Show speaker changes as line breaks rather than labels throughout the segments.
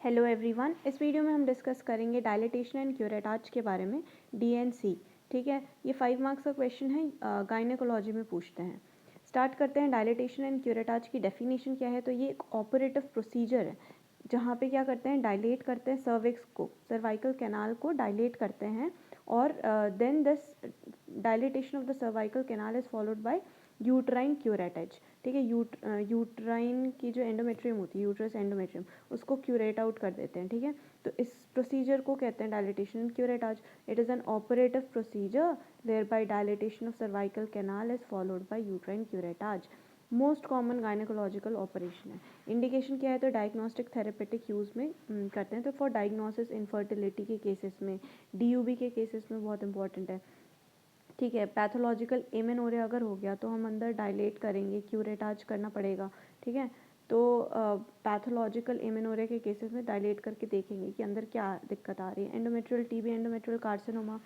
Hello everyone, इस video में हम डिस्कस करेंगे डायलिटेशन एंड क्यूरेटाज के बारे में, डीएनसी। ठीक है, ये 5 मार्क्स का क्वेश्चन है, गायनेकोलॉजी में पूछते हैं। स्टार्ट करते हैं। डायलिटेशन एंड क्यूरेटाज की डेफिनेशन क्या है? तो ये एक ऑपरेटिव प्रोसीजर है जहाँ पे क्या करते हैं, डायलेट करते हैं सर्विक्स को, सर्वाइकल कैनाल को डायलेट करते हैं और then this dilatation of the cervical canal is followed by uterine curettage. ठीक है, यूट्राइन की जो एंडोमेट्रियम होती है, यूट्रस एंडोमेट्रियम, उसको क्यूरेट आउट कर देते हैं। ठीक है, तो इस प्रोसीजर को कहते हैं dilatation and curettage. It is an operative procedure where by dilatation of cervical canal is followed by uterine curettage. Most common gynaecological operation है। इंडिकेशन क्या है? तो डायग्नोस्टिक थेरेपेटिक यूज़ में करते हैं। तो फॉर डायग्नोसिस इनफर्टिलिटी के केसेस में, डीयूबी के केसेस में बहुत इंपॉर्टेंट है। ठीक है, पैथोलॉजिकल एमेनोरिया अगर हो गया तो हम अंदर डायलेट करेंगे, क्यूरेटाज करना पड़ेगा। ठीक है, तो पैथोलॉजिकल एमेनोरिया के केसेस में डायलेट करके देखेंगे कि अंदर क्या दिक्कत आ रही है। Endometrial TB, endometrial carcinoma,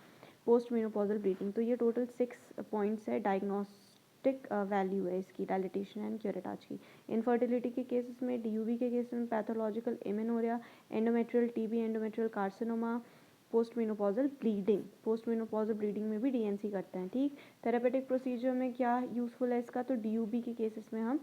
post menopausal bleeding. तो ये टोटल 6 पॉइंट्स है, डायग्नोस्टिक वैल्यू है इसकी, डायलिटेशन एंड क्यूरेटाज की। इनफर्टिलिटी के केसेस में, डीयूबी के केसेस में, pathological amenorrhea, endometrial TB, endometrial carcinoma, post menopausal bleeding में भी डीएनसी करते हैं। ठीक, थेरेपेटिक प्रोसीजर में क्या यूज़फुल है इसका? तो डीयूबी के केसेस में हम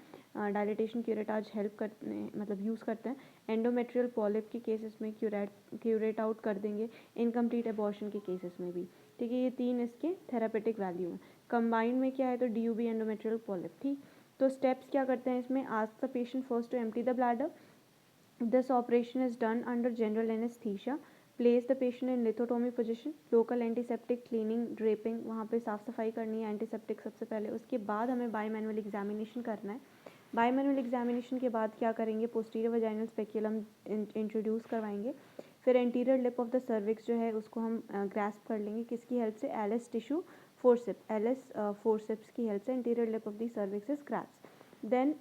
डायलिटेशन क्यूरेटाज हेल्प करते मतलब यूज़ करते हैं। एंडोमेट्रियल पॉलिप के केसेस में क्यूरेट आउट कर देंगे। इनकम्प्लीट एबॉर्शन के केसेस में भी। ठीक है, ये 3 इसके थेरेपेटिक वैल्यू हैं। कंबाइंड में क्या है? तो डीयूबी, एंडोमेट्रियल पॉलिप। ठीक, तो स्टेप्स क्या करते हैं इसमें? Ask the patient first to empty the bladder. This operation is done under general anesthesia. Place the patient in lithotomy position. Local antiseptic cleaning, draping, वहाँ पे साफ़ सफाई करनी है, एंटीसेप्टिक सबसे पहले। उसके बाद हमें बायोमैनुअल एग्जामिनेशन करना है। बायोमैनुअल एग्जामिनेशन के बाद क्या करेंगे? पोस्टीरियर वजाइनल स्पेक्यूलम इंट्रोड्यूस करवाएंगे। फिर anterior lip of the cervix जो है उसको हम ग्रास्प कर लेंगे। किसकी हेल्प से? Allis tissue forceps, Allis forceps की हेल्प से anterior lip of the cervix is grasp. Then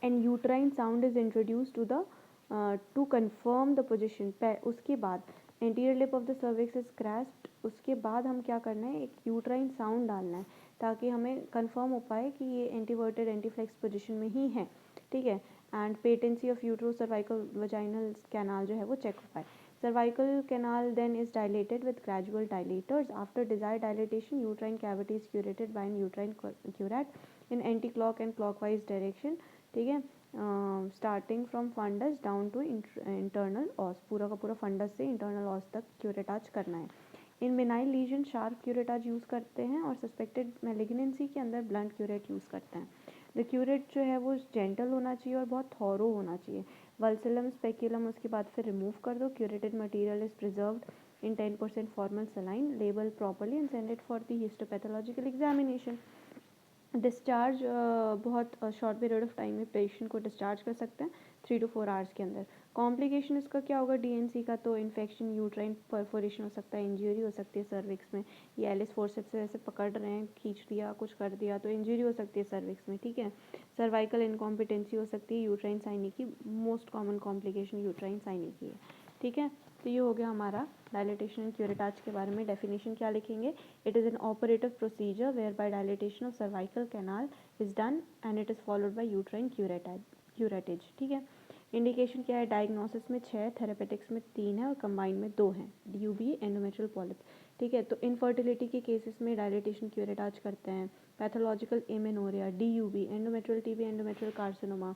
and uterine sound is introduced to confirm the position। उसके बाद anterior lip of the cervix is grasped। उसके बाद हम क्या करना है? एक यूट्राइन साउंड डालना है ताकि हमें कंफर्म हो पाए कि ये एंटीवर्टेड एंटीफ्लेक्स पोजीशन में ही है। ठीक है, and patency of utero cervical vaginal canal जो है वो चेक हो पाए। cervical canal then is dilated with gradual dilators. After desired dilatation, uterine cavity is curated by an uterine curate in anti-clock and clockwise direction। ठीक है, starting from fundus down to internal os, पूरा का पूरा funds से internal ऑस तक curettage करना है। इन बेनाइल legion sharp curettage use करते हैं और सस्पेक्टेड मैलिग्नेंसी के अंदर ब्लंट क्यूरेट यूज़ करते हैं। द क्यूरेट जो है वो जेंटल होना चाहिए और बहुत थॉरो होना चाहिए। वल्सलम स्पेक्यूलम उसके बाद फिर रिमूव कर दो। Curetted material is preserved in 10% formal saline, label properly and send it for the histopathological examination। Discharge बहुत शॉर्ट पीरियड ऑफ टाइम में पेशेंट को डिस्चार्ज कर सकते हैं, 3 to 4 आवर्स के अंदर। कॉम्प्लिकेशन इसका क्या होगा डीएनसी का? तो इन्फेक्शन, यूट्राइन परफोरेशन हो सकता है, इंजरी हो सकती है सर्विक्स में। ये एलिस फोर्सेप्स से ऐसे पकड़ रहे हैं, खींच दिया, कुछ कर दिया तो इंजरी हो सकती है सर्विक्स में। ठीक है, सर्वाइकल इनकॉम्पिटेंसी हो सकती है यूट्राइन साइनी की। मोस्ट कॉमन कॉम्प्लिकेशन यूट्राइन साइनी की है। ठीक है, तो ये हो गया हमारा डायलिटेशन एंड क्यूरेटाज के बारे में। डेफिनेशन क्या लिखेंगे? It is an operative procedure where by dilatation of cervical canal is done and it is followed by uterine curettage. ठीक है, इंडिकेशन क्या है? डायग्नोसिस में 6, थेरेपेटिक्स में 3 है और कंबाइंड में 2 हैं, डीयूबी, एंडोमेट्रियल पॉलिप। ठीक है, तो इनफर्टिलिटी के केसेस में डायलिटेशन क्यूरेटाज करते हैं। Pathological amenorrhoea, DUB, endometrial TB, endometrial carcinoma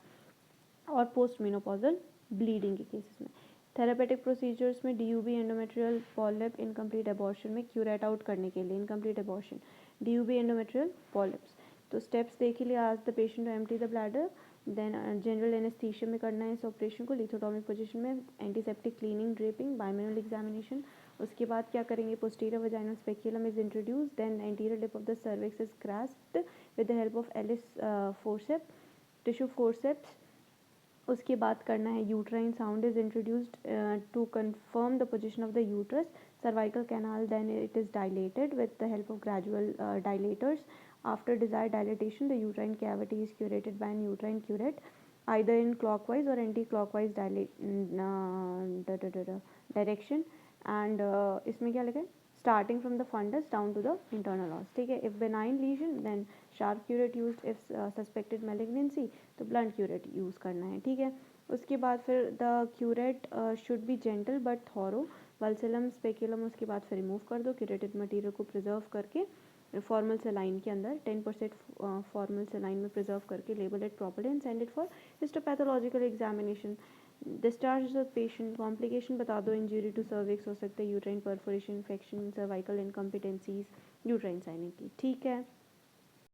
और पोस्ट मेनोपॉजल ब्लीडिंग के केसेस में। थेरेपेटिक प्रोसीजर्स में DUB, endometrial polyp, incomplete abortion में क्यूरेट आउट करने के लिए, incomplete abortion, DUB, endometrial polyps. तो स्टेप्स देख लिए। Ask the patient to empty the bladder, then general anaesthesia में करना है इस ऑपरेशन को, लिथोटॉमिक पोजीशन में, antiseptic cleaning, draping, bimanual examination. उसके बाद क्या करेंगे? Posterior vaginal speculum is introduce, then anterior lip of the cervix is grasped with the help of Allis forceps, tissue forceps. उसके बाद करना है uterine sound is introduced to confirm the position of the uterus. Cervical canal then it is dilated with the help of gradual dilators. After desired dilatation the uterine cavity is curetted by an uterine curette either in clockwise or anti-clockwise direction। and इसमें क्या लिखा है? starting from the fundus down to the internal os। ठीक है, if benign lesion then sharp curate used, if suspected malignancy तो blunt curate use करना है। ठीक है, उसके बाद फिर the curette should be gentle but thorough, vulsellum speculum उसके बाद फिर रिमूव कर दो, क्यूरेटेड मटेरियल को प्रिजर्व करके फॉर्मल सेलाइन के अंदर 10% फॉर्मल सेलाइन में प्रिजर्व करके label it properly and send it for histopathological examination. Discharge the patient, complication बता दो, इंजरी टू सर्विक्स हो सकता है, uterine perforation, infection, cervical incompetencies, uterine signing की। ठीक है,